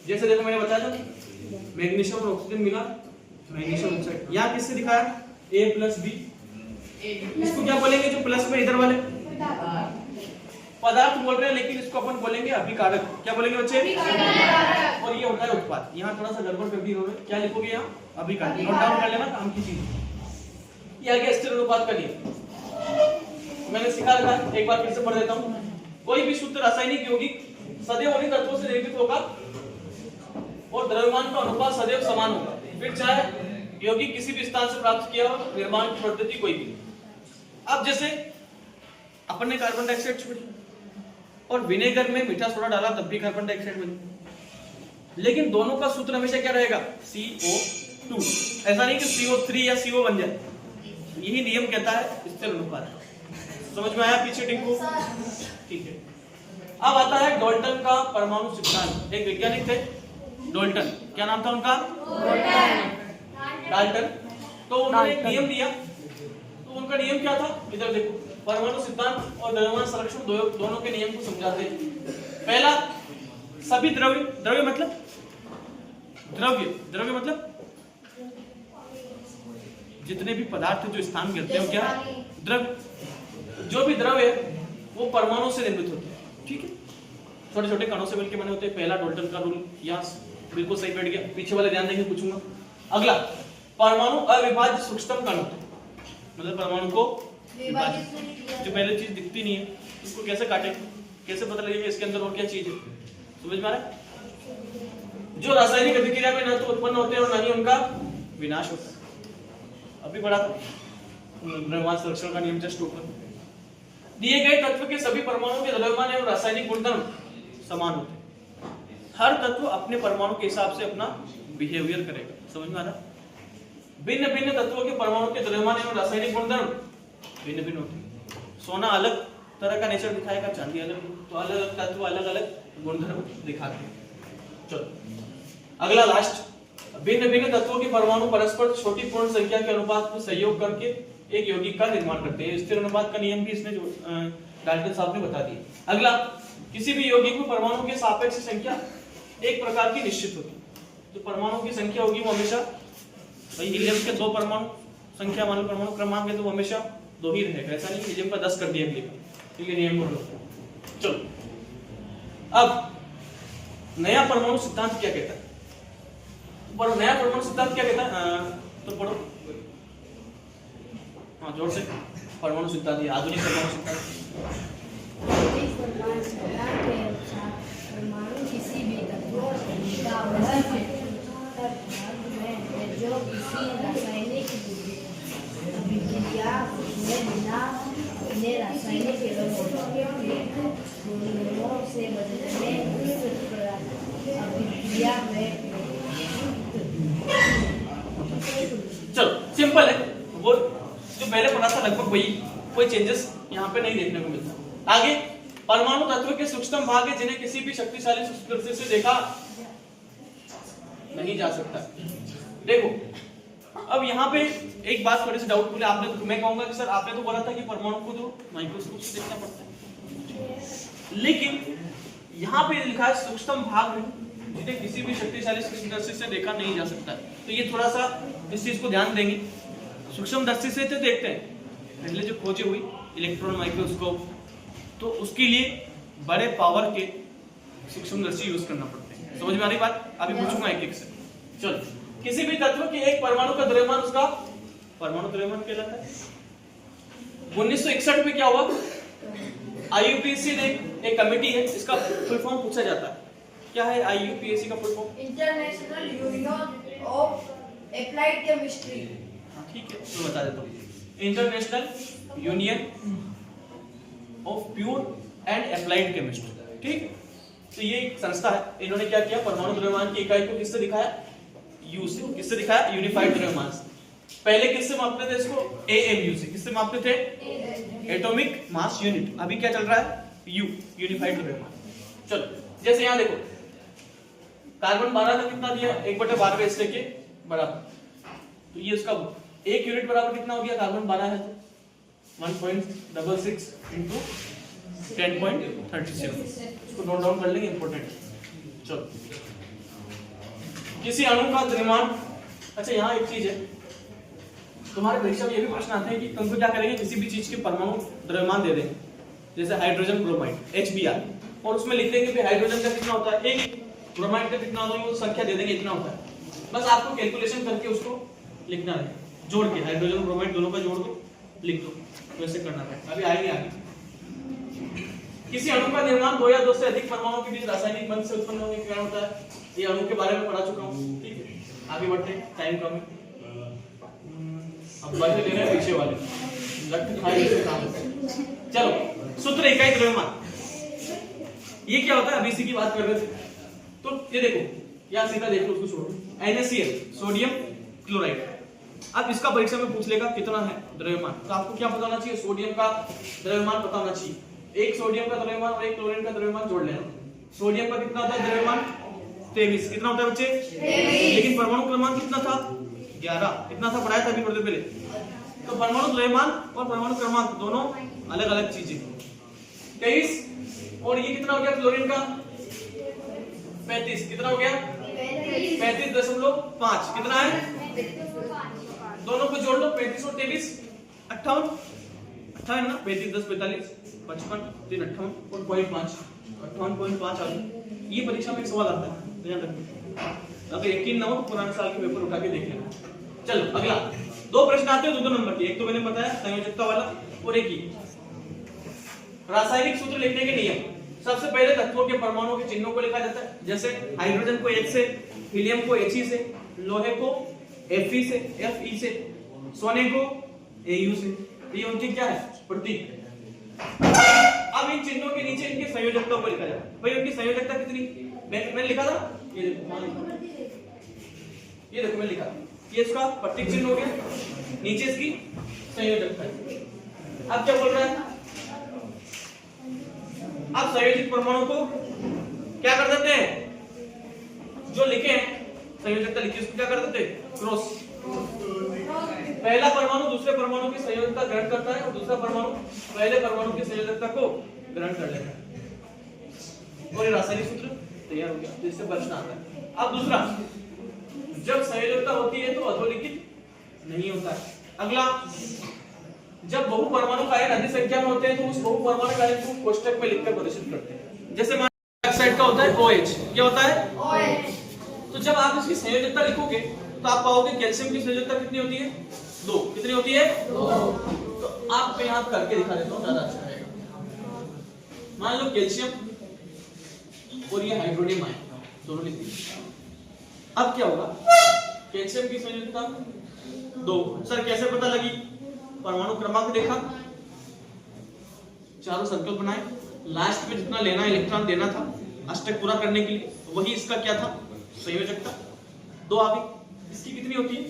A: जैसे देखो मैंने बताया था, मैग्नीशियम और ऑक्सीजन मिला मैग्नीशियम ऑक्साइड। यहाँ किससे दिखाया, A+B। इसको क्या बोलेंगे, जो प्लस में इधर वाले पदार्थ बोल रहे हैं, लेकिन इसको अपन बोलेंगे अभिकारक। क्या बोलेंगे बच्चे, और ये होता है उत्पाद। यहाँ थोड़ा सा गड़बड़ कर दी इन्होंने, क्या लिखोगे यहाँ, अभिकारक। नोट डाउन कर लेना, काम की चीज। ये आगे स्थिर अनुपात का नियम मैंने सिखा रखा है, एक बार फिर से पढ़ देता हूँ। कोई भी शुद्ध रासायनिक यौगिक सदैव उन्हीं तत्वों से निर्मित होगा और द्रव्यमान का अनुपात सदैव समान होगा, फिर चाहे यौगिक किसी भी स्थान से प्राप्त किया हो, निर्माण की पद्धति कोई भी। अब जैसे अपन ने कार्बन डाइऑक्साइड छोड़ी और विनेगर में मीठा सोडा डाला, तब भी कार्बन डाइऑक्साइड बनी, लेकिन दोनों का सूत्र हमेशा क्या रहेगा, CO2। ऐसा नहीं कि CO3 या CO बन जाए। यही नियम कहता है स्थिर अनुपात। समझ में आया पीछे टिंकू, ठीक है। अब आता है डाल्टन का परमाणु सिद्धांत। एक वैज्ञानिक थे डाल्टन, क्या नाम था उनका, डाल्टन। तो उन्होंने एक नियम दिया, तो उनका नियम क्या था, इधर देखो, परमाणु सिद्धांत और द्रव्यमान संरक्षण दोनों के नियम को समझाते हैं। पहला, सभी द्रव्य मतलब जितने भी पदार्थ जो स्थान करते हैं, क्या द्रव्य, जो भी द्रव्य है वो परमाणु से निर्मित होते हैं, ठीक है, छोटे छोटे कणों से मिलकर बने होते हैं। पहला डाल्टन का रूल, यहाँ बिल्कुल सही बैठ गया, पीछे वाले ध्यान देंगे, पूछूंगा। अगला, परमाणु अविभाज्य सूक्ष्मतम कण होते हैं, मतलब परमाणु को जो पहले चीज दिखती नहीं है उसको कैसे काटे, कैसे पता लगेगा इसके अंदर और क्या चीज है, समझ में आ रहा है। जो रासायनिक अभिक्रिया में न तो उत्पन्न होते हैं और न ही उनका विनाश होता है। अभी पढ़ा था द्रव्यमान संरक्षण का नियम, जस्ट ऊपर। दिए गए तत्व के सभी परमाणुओं के द्रव्यमान एवं रासायनिक गुणधर्म समान होते हैं। हर तत्व अपने परमाणु के हिसाब से अपना बिहेवियर करेगा, समझ में आ रहा है। भिन्न भिन्न तत्वों के परमाणु के द्रव्यमान एवं रासायनिक गुणधर्म भिन्न भिन्न होते हैं। सोना अलग तरह का नेचर दिखाएगा, चांदी अलग, तो अलग अलग तत्व अलग अलग गुणधर्म दिखाते हैं। चलो अगला, लास्ट, भिन्न भिन्न तत्वों के परमाणु परस्पर छोटी पूर्ण संख्या के अनुपात में सहयोग करके एक यौगिक का निर्माण करते हैं। स्थिर अनुपात का नियम भी इसने डाल्टन साहब ने बता दिया। अगला, किसी भी यौगिक में परमाणु के सापेक्ष संख्या एक प्रकार की निश्चित होती है। जो परमाणु की संख्या होगी वो हमेशा, भाई हीलियम के 2 परमाणु संख्या मान लो, परमाणु क्रमांक है तो वो हमेशा 2 ही रहेगा, ऐसा नहीं हीलियम का 10 कर दिया अगले का, ठीक है, नियम बोलो। चलो अब नया परमाणु सिद्धांत क्या कहता है, नया परमाणु सिद्धांत क्या कहता है, तो पढ़ो, हाँ जोर से। परमाणु सिद्धांत, आधुनिक परमाणु सिद्धांत।
B: परमाणु किसी भी तत्व का वह है जो किसी रासायनिक अभिक्रिया में बिना
A: लगभग वही, कोई चेंजेस यहाँ पे नहीं देखने को मिलता। आगे, परमाणु तत्व के सूक्ष्म भाग है जिन्हें किसी भी शक्तिशाली सूक्ष्मदर्शी से देखा नहीं जा सकता। देखो अब यहाँ पे एक बात थोड़ी सी डाउटफुल है, आपने तो, मैं कहूंगा कि सर आपने तो बोला था कि परमाणु को तो माइक्रोस्कोप से देखना पड़ता है, लेकिन यहाँ पे लिखा है सूक्ष्म भाग है जिन्हें किसी भी शक्तिशाली सूक्ष्मदर्शी से देखा नहीं जा सकता। तो ये थोड़ा सा इस चीज को ध्यान देंगे। सूक्ष्मदर्शी से तो देखते हैं, पहले जो खोजी हुई इलेक्ट्रॉन माइक्रोस्कोप, तो उसके लिए बड़े पावर के सूक्ष्मदर्शी यूज करना पड़ते हैं। समझ में आ रही बात? अभी पूछूंगा एक एक से। चलो, किसी भी तत्व के एक परमाणु का द्रव्यमान उसका परमाणु द्रव्यमान कहलाता है। 1961 में क्या हुआ, आईयूपीएसी ने एक कमेटी है, इसका फुल फॉर्म पूछा जाता है, क्या है आईयूपीएसी का full form?
B: International union of applied chemistry.
A: ठीक है, तो बता देता हूँ, international union of pure and applied chemistry. ठीक, तो ये एक संस्था है, इन्होंने क्या किया, परमाणु द्रव्यमान की इकाई को किससे दिखाया? यू से। किससे दिखाया? यूनिफाइड द्रव्यमान से। पहले किससे मापते थे इसको? एएमयू से। किससे मापते थे? Atomic mass unit. अभी क्या चल रहा है? यू, यूनिफाइड द्रव्यमान। चलो, जैसे यहाँ देखो, कार्बन 12 का कितना दिया? 1/12 इससे के बराबर, तो ये उसका 1 यूनिट बराबर कितना हो गया? कार्बन 12 है तो 1.66 into 10.37, इसको नोट डाउन कर लेंगे, इंपॉर्टेंट। चलो, किसी अणु का द्रव्यमान, अच्छा यहाँ एक चीज है, तुम्हारे परीक्षा में ये भी प्रश्न आते हैं कि तुमको क्या करेंगे, किसी भी चीज के परमाणु द्रव्यमान दे देंगे, जैसे हाइड्रोजन ब्रोमाइड HBr, और उसमें लिख देंगे कि हाइड्रोजन का कितना होता है 1, ब्रोमाइड का कितना होता है वो संख्या दे देंगे, इतना होता है। बस आपको कैलकुलेशन करके उसको लिखना है, जोड़ के हाइड्रोजन ब्रोमाइड दोनों का जोड़ दो, लिख दो, वैसे करना है। अभी आएंगे आगे। किसी अणु का निर्माण 2 या 2 से अधिक परमाणुओं के बीच रासायनिक बंध से उत्पन्न होने के कारण होता है। ये अणु के बारे में पढ़ा चुका हूँ, ठीक है। आगे बढ़ते हैं, टाइम कम है, अब बढ़ते ले रहे हैं पीछे वाले, लट खाई से काम होता है। चलो, सूत्र इकाई द्रव्यमान, ये क्या होता है? अभी इसी की बात कर रहे थे, तो ये देखो, यहाँ सीधा देख लो, उसको छोड़ो, NaCl, सोडियम क्लोराइड। अब इसका परीक्षा में पूछ लेगा कितना है द्रव्यमान, तो आपको क्या पता होना चाहिए? सोडियम का द्रव्यमान पता होना चाहिए। एक सोडियम का द्रव्यमान और एक क्लोरीन का द्रव्यमान जोड़ लेना। सोडियम का कितना होता है द्रव्यमान? 23। कितना होता है बच्चे? 23। लेकिन परमाणु क्रमांक कितना था? 11। कितना था? पढ़ाया था अभी थोड़ी देर पहले। तो परमाणु द्रव्यमान और परमाणु क्रमांक दोनों अलग अलग चीजें। 23 और ये कितना हो गया क्लोरीन का? 35। कितना हो गया? 35.5। कितना है? दोनों को जोड़ लो, 35 और 23 58 58 ना, 35 10 45 55 3 58 और 0.5 58.5 आ गया। ये परीक्षा में एक सवाल आता है, ध्यान रखना, अगर यकीन ना हो तो पुराने साल के पेपर उठा के देख लेना। चलो अगला, 2 प्रश्न आते हैं 2 नंबर के, एक तो मैंने बताया संयोजकता वाला और एक ही रासायनिक सूत्र लिखने के नियम। सबसे पहले तत्वों के परमाणुओं के चिन्हों को लिखा जाता है, जैसे हाइड्रोजन को H से, हीलियम को He से, लोहे को Fe से, सोने को Au से। ये उनके क्या है? प्रतीक। अब इन चिन्हों के नीचे इनकी संयोजकता को लिखा जाता है। भाई उनकी संयोजकता कितनी? मैंने लिखा था, ये देखो मैंने लिखा, ये इसका प्रतीक चिन्ह हो गया, नीचे इसकी संयोजकता है। अब क्या बोल रहा है? अब संयोजित परमाणु को क्या कर देते हैं? जो लिखे हैं संयोजकता लिखी, उसको क्या कर देते हैं? क्रॉस। पहला परमाणु दूसरे परमाणु की संयोजकता ग्रहण करता है और दूसरा परमाणु पहले परमाणु की संयोजकता को ग्रहण कर लेता है, और ये रासायनिक सूत्र तैयार हो गया। तो इससे प्रश्न आता है। अब दूसरा, जब संयोजकता होती है तो अधोलिखित नहीं होता है। अगला, जब बहु परमाणु आयन अधिक संख्या में होते हैं तो उस बहु परमाणु आयन को कोष्ठक में लिखकर प्रदर्शित करते हैं। जैसे ऑक्साइड का होता है OH, क्या होता है? OH। तो जब आप इसकी संयोजकता लिखोगे तो आप पाओगे कैल्शियम की संयोजकता कितनी होती है? 2। कितनी होती है? 2। तो आप यहाँ करके दिखा देता हूँ, ज्यादा अच्छा रहेगा। मान लो कैल्शियम और ये हाइड्रोनियम आयन दोनों लिख दिए। अब क्या होगा? कैल्शियम की संयोजकता 2। सर कैसे पता लगी? परमाणु क्रमांक देखा, चारों संकल्प बनाए, लास्ट में जितना लेना इलेक्ट्रॉन देना था अष्टक पूरा करने के लिए, वही इसका क्या था? संयोजकता। 2 आ गई। इसकी कितनी होती है?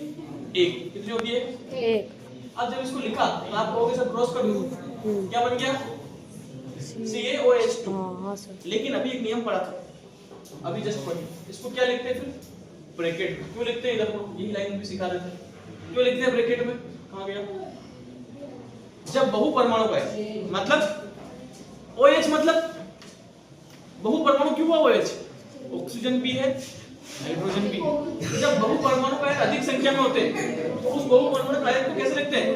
A: 1। कितनी होती है?
C: 1।
A: अब जब इसको लिखा तो आप कहोगे सर क्रॉस कर दो, क्या बन गया CaOH2।
C: हाँ सर।
A: लेकिन अभी एक नियम पढ़ा था, अभी जस्ट पढ़ी, इसको क्या लिखते हैं फिर ब्रैकेट में। क्यों लिखते हैं इधर को, यही लाइन भी सिखा रहे थे, क्यों लिखते हैं ब्रैकेट में, कहां गया, जब बहु परमाणु का है, मतलब OH मतलब बहु परमाणु क्यों हुआ OH, ऑक्सीजन भी है हाइड्रोजन भी है। जब बहु परमाणु का अधिक संख्या में होते हैं तो उस बहु परमाणु का को कैसे लिखते हैं,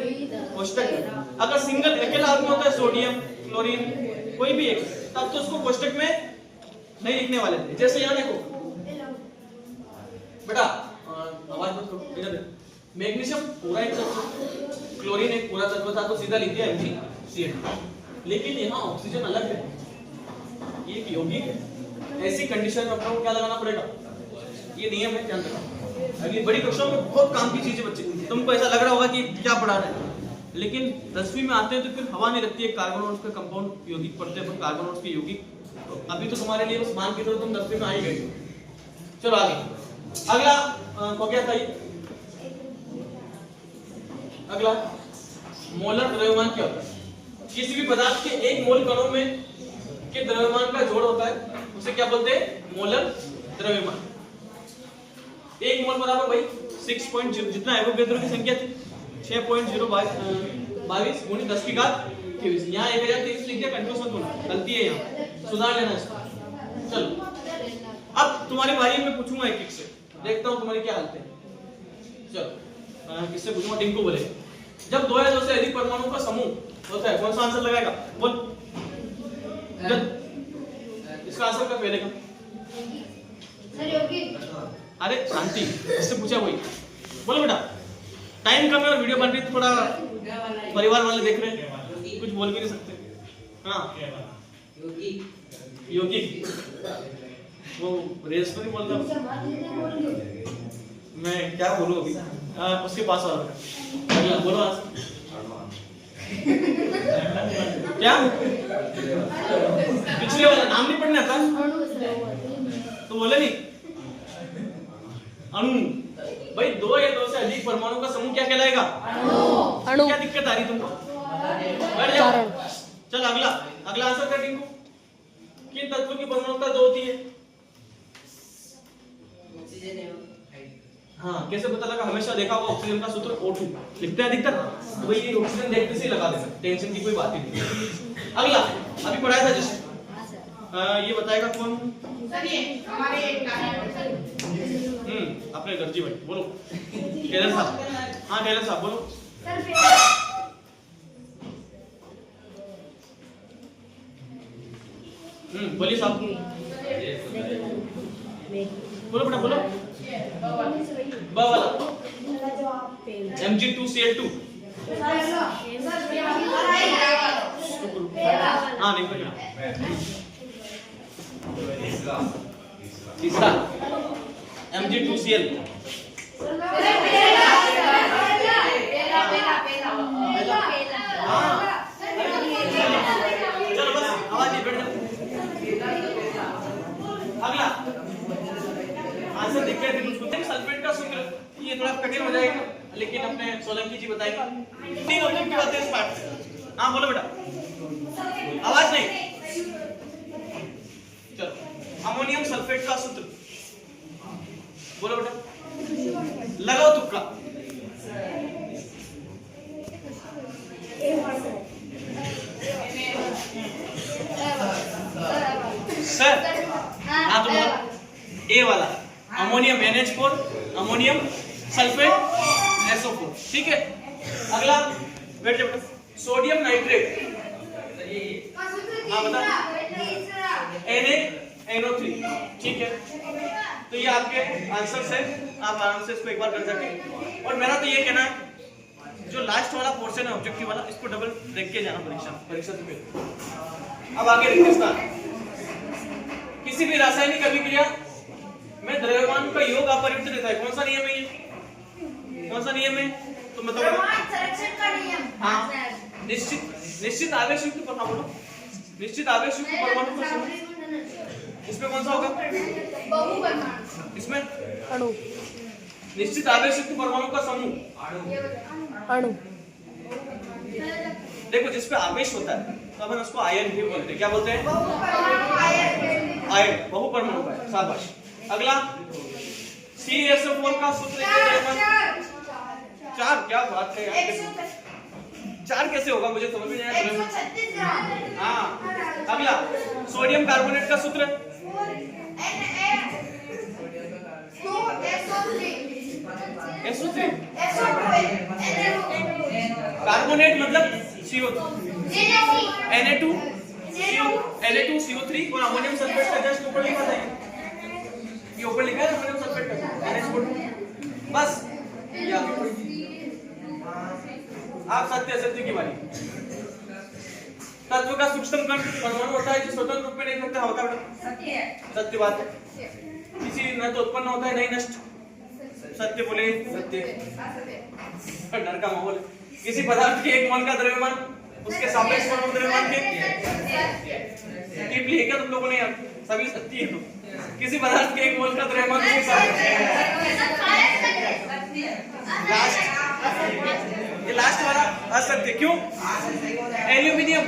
A: कोष्टक में। अगर सिंगल अकेला आदमी होता है, सोडियम क्लोरीन कोई भी एक, तब तो उसको कोष्टक में नहीं लिखने वाले थे। जैसे यहाँ देखो बेटा, आवाज मत करो, इधर देखो, मैग्नीशियम पूरा एक तत्व, क्लोरीन एक पूरा तत्व था तो सीधा लिख दिया MgCl। लेकिन यहाँ ऑक्सीजन अलग है, ये एक यौगिक है, ऐसी कंडीशन में अपने को क्या लगाना पड़ेगा, ये नियम है, ध्यान रखना। अगली बड़ी कक्षाओं में बहुत काम की चीजें बच्चे, तुमको ऐसा लग रहा होगा कि क्या पढ़ा रहे हैं, लेकिन 10वीं में आते हैं तो फिर हवा नहीं लगती है, कार्बन और उसके कंपाउंड यौगिक पढ़ते हैं, कार्बन और उसके यौगिक। तो अभी तो तुम्हारे लिए बस मान के तो तुम 10वीं में आ ही गए। चलो आगे, अगला हो गया था ये, अगला मोलर द्रव्यमान क्या होता है। किसी भी पदार्थ के एक मोल कणों में के द्रव्यमान का जोड़ होता है, उसे क्या बोलते हैं, मोलर द्रव्यमान। एक मोल बराबर भाई 6.0, जितना एवोगैड्रो की संख्या थी 6.022 गुणित 10 की घात 23। यहाँ 1023 लिख दिया, कंफ्यूज मत होना, गलती है यहाँ, सुधार लेना इसको। चलो अब तुम्हारी बारी में पूछूंगा एक एक से, देखता हूँ तुम्हारी क्या हालत है। चलो किससे पूछूंगा, टिंकू बोले, जब दो या दो से अधिक परमाणु का समूह होता है, कौन सा आंसर लगाएगा, बोल। इसका आंसर कब मिलेगा, अरे शांति, इससे पूछा वही, बोलो बेटा। टाइम कम है और वीडियो बन रही है, थोड़ा परिवार वाले देख रहे हैं, कुछ बोल भी नहीं सकते। हाँ योगी वो रेस पर नहीं बोलता, मैं क्या बोलूं अभी, उसके पास आ रहा, बोलो आंसर क्या, पिछले वाला नाम नहीं पढ़ना था तो बोले नहीं, अणु। भाई दो या दो से अधिक परमाणु का समूह क्या कहलाएगा, अणु। क्या दिक्कत आ रही तुमको, बैठ जाओ। चल अगला, अगला आंसर कर टिंकू, किन तत्वों की परमाणुता दो होती है, हाँ कैसे पता लगा, हमेशा देखा होगा ऑक्सीजन का सूत्र O2 लिखते हैं अधिकतर, तो भाई ये ऑक्सीजन देखते से ही लगा देना, टेंशन की कोई बात ही नहीं। अगला अभी पढ़ाया था जिसने, ये बताएगा कौन,
B: सर ये हमारे
A: अपने दर्जी भाई, बोलो टेलर साहब। हाँ टेलर साहब बोलो। बोलिए साहब, बोलो बेटा बोलो। ब वाला Mg2Cl2, हाँ नहीं पढ़ना। तीसरा Mg2Cl, चलो बस आवाज नहीं, बैठ जाओ। अगला आंसर दिख रहे थे मुझको, सल्फेट का सूत्र, ये थोड़ा कठिन हो जाएगा लेकिन अपने सोलंकी जी बताएंगे। तीन ऑब्जेक्ट की बातें इस पार्ट से। हाँ बोलो बेटा, आवाज नहीं, चलो अमोनियम सल्फेट का सूत्र बोलो बेटा, लगाओ तुक्का। सर हाँ तो बोलो, ए वाला ammonium NH4, ammonium sulphate SO4, ठीक है। अगला बैठ जाओ, सोडियम नाइट्रेट, हाँ बता, NaNO3, ठीक है। तो ये आपके आंसर्स है, आप आराम से इसको एक बार कर सके। और मेरा तो ये कहना है, जो लास्ट वाला पोर्शन है ऑब्जेक्टिव वाला, इसको डबल देख के जाना परीक्षा से पहले। अब आगे देखते हैं, किसी भी रासायनिक अभिक्रिया में द्रव्यमान का योग अपरिवर्तित रहता है, कौन सा नियम है ये, कौन सा नियम है तो बताओ।
B: संरक्षण का नियम,
A: हाँ निश्चित आवेश युक्त परमाणु, बोलो निश्चित आवेश युक्त परमाणु का समूह, इसमें कौन सा होगा,
B: बहु परमाणु,
A: इसमें
C: अणु,
A: निश्चित आवेश युक्त परमाणु का समूह,
C: अणु,
A: देखो जिस पे आवेश होता है तो अपन उसको आयन भी बोलते हैं। क्या बोलते हैं? आयन, बहुपरमाणु है। शाबाश। अगला CaSO4 का सूत्र क्या है? 4। क्या बात है यार, 4 कैसे होगा मुझे समझ में नहीं आया।
B: 136 ग्राम।
A: हाँ। अगला सोडियम कार्बोनेट का सूत्र SO3। कार्बोनेट मतलब CO2, Na2CO3 और अमोनियम सल्फेट का जस्ट ऊपर लिखा था, ये ऊपर लिखा है अमोनियम सल्फेट का NH4। बस ये आगे पढ़िए। आप सत्य असत्य की बारी। तत्व का सूक्ष्म कण परमाणु होता है जो स्वतंत्र रूप में नहीं घटता, होता है सत्य बात है। किसी न तो उत्पन्न होता है नहीं नष्ट। सत्य बोले सत्य। डर का माहौल। किसी पदार्थ के एक मोल का द्रव्यमान उसके सापेक्ष परमाणु द्रव्यमान के टिप्पणी है क्या तुम लोगों ने? यार सभी सत्य है। तो किसी पदार्थ के एक मोल का द्रव्यमान उसके लास्ट वाला असत्य। क्यों? एल्यूमिनियम।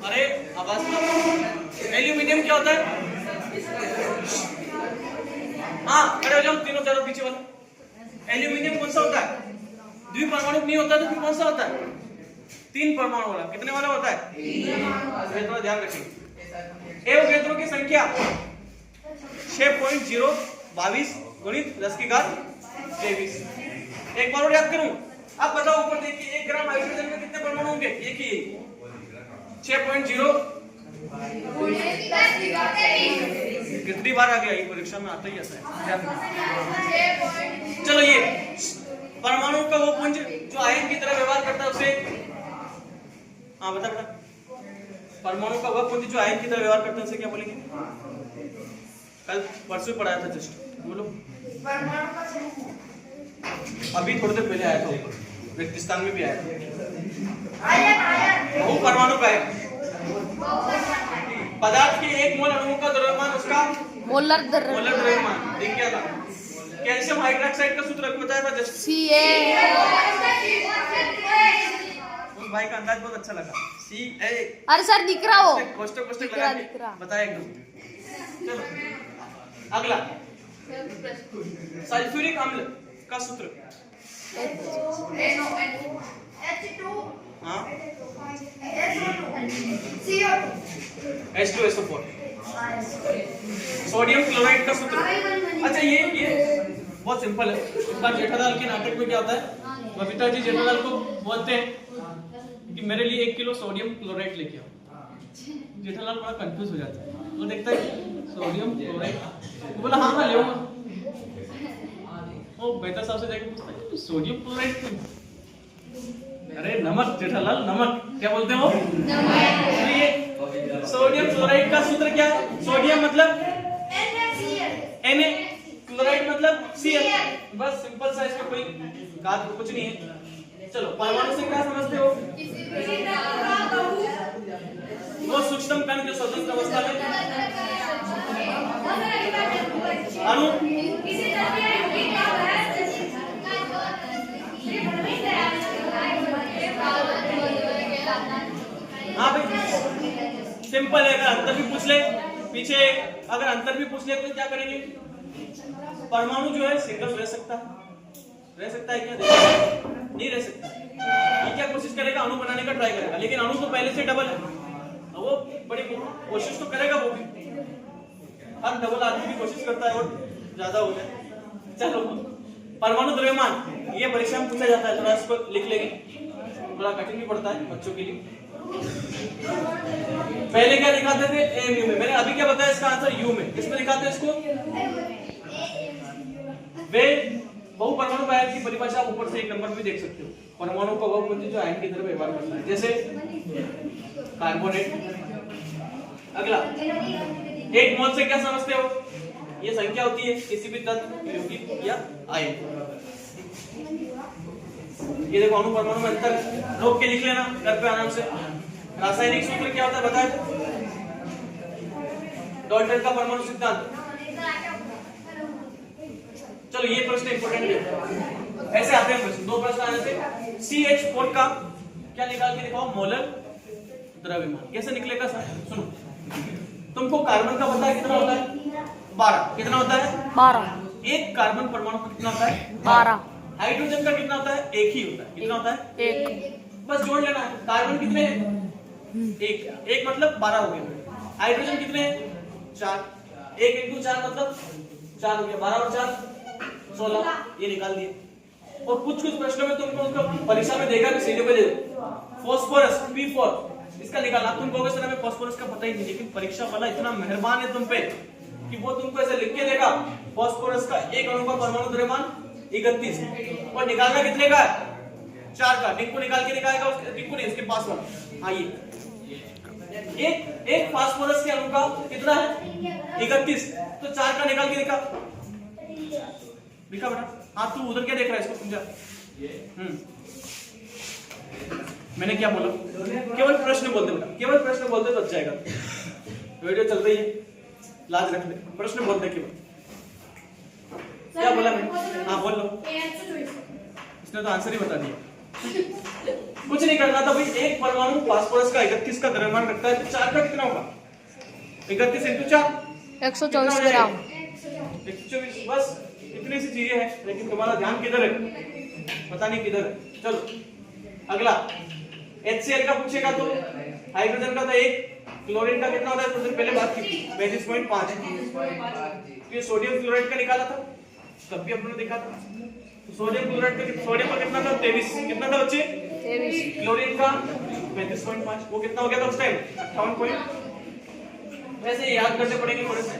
A: अरे आवाज मत। एल्यूमिनियम क्या होता है? हाँ खड़े हो जाओ तीनों चारों पीछे वाला। एल्यूमिनियम कौन सा होता है? द्विपरमाणु नहीं होता तो फिर कौन सा होता है? 3 परमाणु वाला। कितने वाला होता है? 3। थोड़ा ध्यान रखिए। अवकेंद्रों की संख्या 6.022 गुणित 10 की घात 23। एक बार और याद करूं। अब बताओ ऊपर देखिए 1 ग्राम हाइड्रोजन में कितने परमाणु होंगे? एक ही 6.0। कितनी बार आ गया? ये परीक्षा में आता ही आता है। चलो ये परमाणु का वो पुंज जो आयन की तरह व्यवहार करता है उसे, हाँ बता बेटा, परमाणु का वह पुंज जो आयन की तरह व्यवहार करता है उसे क्या बोलेंगे? कल परसों पढ़ाया था जस्ट, बोलो। अभी थोड़ी देर पहले आया था, रेगिस्तान में भी आया था। वो परमाणु का है। पदार्थ के एक मोल अणु का द्रव्यमान उसका
C: मोलर
A: द्रव्यमान देख क्या था? कैल्शियम हाइड्रोक्साइड का सूत्र बताया था जस्ट।
C: Ca।
A: उस भाई का अंदाज बहुत अच्छा लगा। Ca।
C: अरे सर दिख रहा हो।
A: कोष्टक
C: दिख
A: लगा
C: रहा।
A: के बताया एकदम। चलो अगला सल्फ्यूरिक अम्ल का सूत्र। हाँ H2SO4। सोडियम क्लोराइड का सूत्र। अच्छा ये बहुत सिंपल है। इस बार जेठालाल के नाटक में क्या होता है, बबीता जी जेठालाल को बोलते हैं कि मेरे लिए 1 किलो सोडियम क्लोराइड लेके आओ। जेठालाल बड़ा कंफ्यूज हो जाता है, वो देखता है सोडियम क्लोराइड, वो बोला हाँ ले आऊंगा। वो बेहतर साहब से जाके पूछता है सोडियम क्लोराइड क्यों? अरे नमक जेठालाल, नमक। क्या बोलते हो? नमक। सोडियम क्लोराइड का सूत्र क्या है? सोडियम मतलब Na, क्लोराइड मतलब Cl। बस सिंपल सा, इसमें कोई बात कुछ नहीं है। चलो परमाणु से क्या समझते हो? वो सूक्ष्म कण जो स्वतंत्र अवस्था में अणु हाँ भाई सिंपल है। अगर अंतर भी पूछ ले पीछे, अगर अंतर भी पूछ ले तो क्या करेंगे? परमाणु जो है सिंगल रह सकता है क्या? नहीं रह सकता। ये क्या कोशिश करेगा? अणु बनाने का ट्राई करेगा, लेकिन अणु तो पहले से डबल है। वो बड़ी कोशिश तो करेगा, वो भी हर डबल आदमी की कोशिश करता है और ज्यादा हो जाए। चलो परमाणु द्रव्यमान ये परीक्षा में पूछा जाता है, थोड़ा इसको लिख लेंगे, थोड़ा कठिन भी पड़ता है बच्चों के लिए। पहले क्या दिखाते थे? एमयू में। मैंने अभी क्या बताया इसका आंसर? यू में। किसमें दिखाते हैं इसको? वे बहुपरमाणु आयन की परिभाषा आप ऊपर से 1 नंबर भी देख सकते हो। परमाणु का वह पुंज जो आयन की तरह व्यवहार करता है, जैसे कार्बोनेट। अगला 1 मोल से क्या समझते हो? ये संख्या होती है किसी भी तत्व, यौगिक या आयन। ये देखो अणु परमाणु में अंतर रोक के लिख लेना घर पे आराम से। रासायनिक सूत्र क्या होता है बताए? डॉल्टन का परमाणु सिद्धांत। चलो ये प्रश्न इंपोर्टेंट है, ऐसे आते हैं प्रश्न। 2 प्रश्न आने से CH4 का क्या निकाल के दिखाओ, मोलर द्रव्यमान। कैसे निकलेगा सर, सुनो, तुमको कार्बन का पता है कितना होता है, 12। कितना होता है,
C: 12।
A: एक कार्बन परमाणु का कितना होता है,
C: 12।
A: हाइड्रोजन का कितना होता है, एक ही होता है। कितना होता है,
C: 1।
A: बस जोड़ लेना है। कार्बन कितने हैं, एक मतलब 12 हो गया। हाइड्रोजन कितने हैं, 4। 1 × 4 मतलब 4 हो गया। 12 और 4 16, ये निकाल दिए। और कुछ प्रश्नों में तुमको उसका परीक्षा में देगा कि सीधे पे दे दो फास्फोरस P4, इसका निकालना। तुम कहोगे सर हमें फास्फोरस का पता ही नहीं, लेकिन परीक्षा वाला इतना मेहरबान है तुम पे कि वो तुमको ऐसे लिख के देगा, फास्फोरस का एक अणु का परमाणु द्रव्यमान 31 और निकालना कितने का है, 4 का। डिंक को निकाल के दिखाएगा, डिंक को नहीं, उसके पास वाला। आइए, एक फास्फोरस के अणु का कितना है, 31, तो 4 का निकाल के दिखा बेटा। हाँ तू उधर क्या देख रहा है, इसको समझा। मैंने क्या बोला, केवल प्रश्न बोलते बेटा, केवल प्रश्न बोलते तो अच्छा जाएगा। वीडियो चल रही है, लाज रख ले, प्रश्न बोलते केवल। क्या बोला मैंने, हाँ बोल लो। इसने तो आंसर ही बता दिया। कुछ नहीं करना था भाई, एक परमाणु फास्फोरस का 31 का द्रव्यमान रखता है, तो 4 का कितना होगा, 31 × 4
C: 124 ग्राम।
A: 124। बस इतनी सी चीजें हैं, लेकिन तुम्हारा ध्यान किधर है, पता नहीं किधर है। चलो अगला, HCl का पूछेगा तो हाइड्रोजन का तो 1, क्लोरीन का कितना होता है, तो पहले बात की 35.5। ये सोडियम क्लोराइड का निकाला था, तब भी अपने देखा था। तो सोडियम क्लोराइड का, सोडियम का कितना था, 23। कितना था बच्चे,
C: 23।
A: क्लोरीन का 35.5, वो कितना हो गया था उस टाइम, 58 वैसे याद करने पड़ेंगे थोड़े से।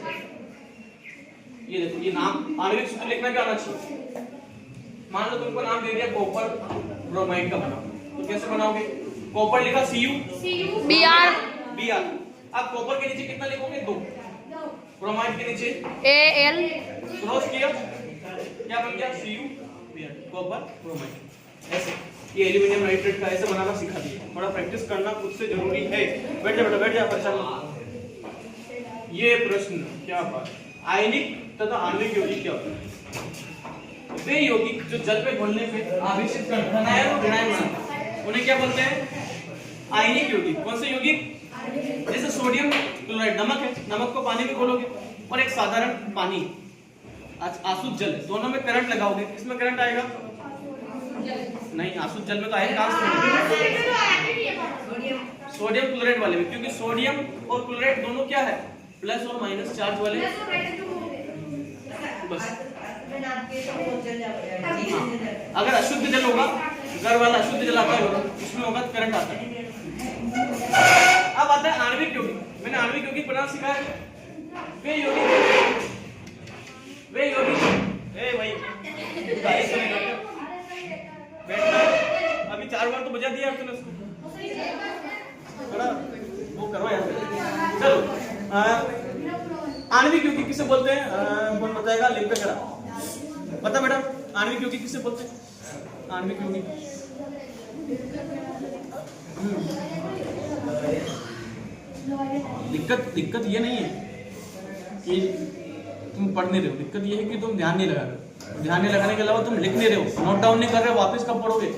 A: ये देखो, ये नाम आणविक सूत्र लिखना क्या आना चाहिए। मान लो तुमको नाम दे दिया कॉपर ब्रोमाइड का बनाओ, तो कैसे बनाओगे, कॉपर लिखा Cu Br। अब कॉपर के नीचे कितना लिखोगे, 2। ब्रोमाइड के नीचे
C: Al।
A: क्रॉस किया, क्या बन गया, Cu कॉपर ब्रोमाइड। ऐसे ये एल्यूमिनियम नाइट्रेट का ऐसे बनाना सिखा दिया। थोड़ा प्रैक्टिस करना खुद से जरूरी है। बैठ जा बेटा, बैठ जा, परेशान। ये प्रश्न क्या बात, आयनिक तथा आणविक यौगिक क्या होता है, वे यौगिक जो जल पे घुलने पे आवेशित धनायन और ऋणायन बनाते हैं, उन्हें क्या बोलते हैं, आयनिक यौगिक। कौन से यौगिक, जैसे सोडियम क्लोराइड नमक है, नमक को पानी में घोलोगे और एक साधारण पानी आसुत जल, दोनों में करंट लगाओगे, इसमें करंट आएगा नहीं, आसुत जल में तो आएगा सोडियम क्लोराइड वाले में, क्योंकि सोडियम और क्लोराइड दोनों क्या है, प्लस और माइनस चार्ज वाले। बस अगर अशुद्ध जल होगा, घर वाला अशुद्ध जल आता है, उसमें होगा करंट आता है। अब आता है आणविक यौगिक। मैंने आणविक यौगिक बनाना सिखाया है। वे यौगिक ए भाई बैठना, अभी 4 बार तो बजा दिया तूने उसको, थोड़ा वो करो यार। चलो आणविक यौगिक किसे बोलते हैं, कौन बताएगा, लिख पे करा बता बेटा, आणविक यौगिक किसे बोलते हैं, आणविक यौगिक। दिक्कत ये नहीं है कि तुम पढ़ नहीं रहे हो, दिक्कत ये है कि तुम ध्यान नहीं लगा रहे हो। ध्यान नहीं लगाने के अलावा तुम लिख नहीं रहे हो, नोट डाउन नहीं कर रहे हो, वापस कब पढ़ोगे।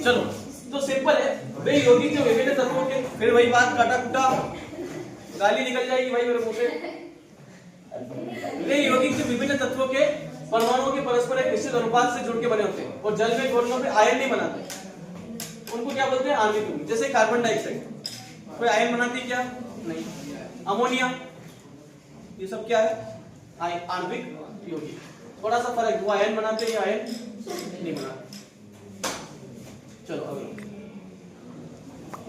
A: चलो तो सिंपल है, वे यौगिक जो विभिन्न तत्वों के, फिर वही बात काटा कुटा, गाली निकल जाएगी भाई मेरे मुंह से। वे यौगिक जो विभिन्न तत्वों के परमाणुओं के परस्पर एक निश्चित अनुपात से जुड़ के बने होते हैं और जल में घोलने पे आयन नहीं बनाते, उनको क्या बोलते हैं, आणविक यौगिक। जैसे कार्बन डाइऑक्साइड कोई आयन बनाती है क्या, नहीं। अमोनिया, ये सब क्या है, आणविक यौगिक। थोड़ा सा फर्क, वो आयन बनाते हैं, आयन नहीं बनाते। चलो अगला,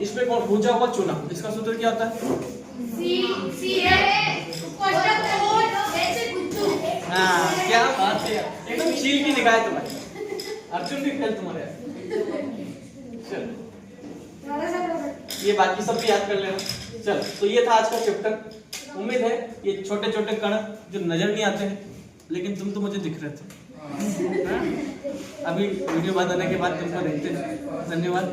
A: इसमें कौन भूजा हुआ चूना, इसका सूत्र क्या होता है, हाँ क्या बात है, एकदम चील की निगाह है तुम्हारी, अर्जुन भी फेल तुम्हारे। चलो ये बाकी सब भी याद कर लेना। चलो तो ये था आज का चैप्टर। उम्मीद है ये छोटे छोटे कण जो नजर नहीं आते हैं, लेकिन तुम तो मुझे दिख रहे थे। अभी वीडियो बंद होने के बाद तुमको देखते हैं। धन्यवाद।